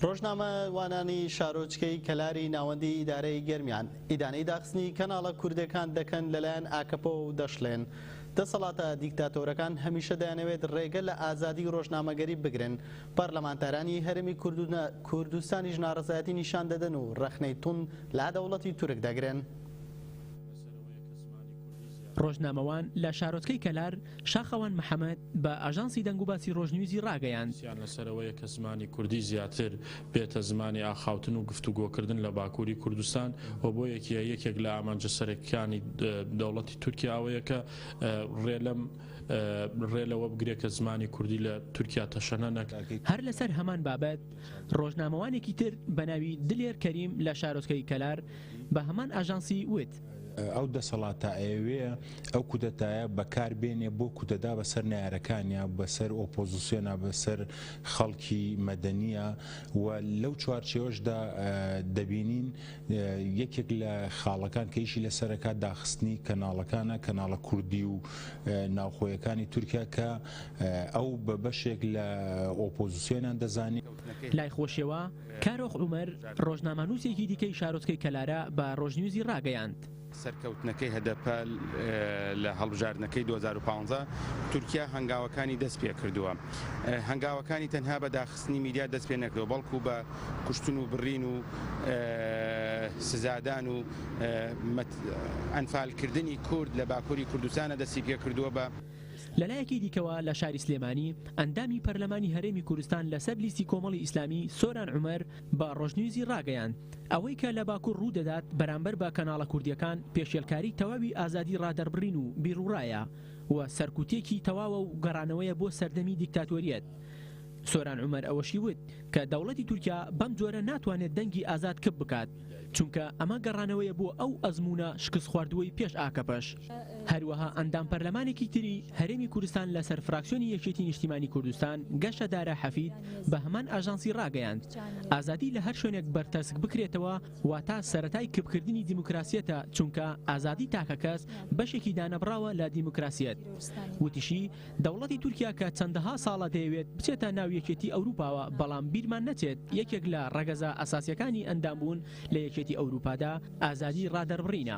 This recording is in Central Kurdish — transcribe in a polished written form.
ڕۆژنامەوانانی شارۆچکەی کەلاری ناوەندی ئیدارەی گەرمیان ئیدانەی داخستنی کەناڵە کوردەکان دەکەن لەلایەن ئاکەپۆ و دەشڵێن. دەسەڵاتە دیکتاتۆرەکان هەمیشە دەیانەوێت ڕێگە لە ئازادی ڕۆژنامەگەری بگرن. پەرلەمانتارانی هەرێمی کوردستانیش ناڕەزایەتی نیشان دەدەن و ڕەخنەی تون لا دەوڵەتی تورک دەگرن. ڕۆژنامەوان لە شارۆچکەی کەلار شاخەوان محەممەد بە ئاژانسی دەنگ و باسی ڕۆژنویزی ڕاگەیاند لەسەرەوەیە کە زمانی کوردی زیاتر بێتە زمانی ئاخاوتن و گفتوگۆکردن لە باکووری کوردستان و بۆ یەکێک لە ئامانجە سەرەکیانی دەوڵەتی تورکیا ئەوەیە کە ڕێ لەوە بگرێت کە زمانی کوردی لە تورکیا تەشەنە نەکات. هەر لەسەر هەمان بابەت ڕۆژنامەوانێکی تر بە ناوی دلێر کەریم لە شارۆچکەی کەلار بە هەمان ئاژانسی وت ئەو دەسەڵاتە ئەوەیە ئەو کودەتایە بەکاربێنێ بۆ کودەدا بەسەر نارەکانیە بەسەر ئۆپۆزیسیۆنە بەسەر خەڵکی مەدەنیە و لەو چوارچێوەشدا دەبینین یەکێک لە خاڵەکان کە ئیشی لەسەرەکە داخستنی کەناڵەکانە کەناڵە کوردی و ناوخۆیەکانی تورکیا کە ئەو بە بەشێک لە ئۆپۆزیسیۆنیان دەزانێت. لای خۆشیەوە کارۆخ عومەر ڕۆژنامەنووسێکی دیکەی شارۆچکەی کەلارە بە ڕۆژنویزی ڕاگەیاند. سەرکەوتنەکەی هەدەپەل لە هەڵبژاردنەکەی 2015 تورکیا هەنگاوەکانی دەست پێ کردووە. هەنگاوەکانی تەنها بە داخستنی میدیا دەست پێ نەکردەوە بەڵکو بە کوشتن و بڕین و سزادان و ئەنفالکردنی کورد لە باکووری کوردستانە دەستی پێ کردووە. بە لەلایەکی دیکەوە لە شاری سلێمانی ئەندامی پەرلەمانی هەرێمی کوردستان لەسەر لیستی کۆمەڵی ئیسلامی سۆران عومەر بە ڕۆژنویزی ڕاگەیاند ئەوەی کە لە باکوور ڕوو دەدات بەرامبەر بە کەناڵە کوردیەکان پێشێلکاری تەواوی ئازادی ڕادەربڕین و بیرڕایە و سەرکوتێکی تەواوە و گەڕانەوەیە بۆ سەردەمی دیکتاتۆریەت. سۆران عومەر ئەوەشی وت کە دەوڵەتی تورکیا بەم جۆرە ناتوانێت دەنگی ئازاد کب بکات چونکە ئەمە گەڕانەوەیە بۆ ئەو ئەزمونە شکست خواردووەی پێش ئاکەپەش. هەروەها ئەندام پەرلەمانێکی تری هەرێمی کوردستان لەسەر فراکسیۆنی یەکێتی نیشتیمانی کوردستان گەشە دارە حەفید بە هەمان ئاژانسی ڕاگەیاند ئازادی لە هەر شوێنێک بەرتەسک بکرێتەوە واتە سەرەتای کبکردنی دیموکراسیەتە چونکە ئازادی تاکە کەس بەشێکی دانەبراوە لە دیموکراسیەت. وتیشی دەوڵەتی تورکیا کە چەندەها ساڵە دەیەوێت بچێتە ناو یەکێتی ئەوروپاوە بەڵام بیرمان نەچێت یەکێک لە ڕەگەزە ئەساسیەکانی ئەندامبوون لە یەکێتی ئەوروپادا ئازادی ڕادەربڕینە.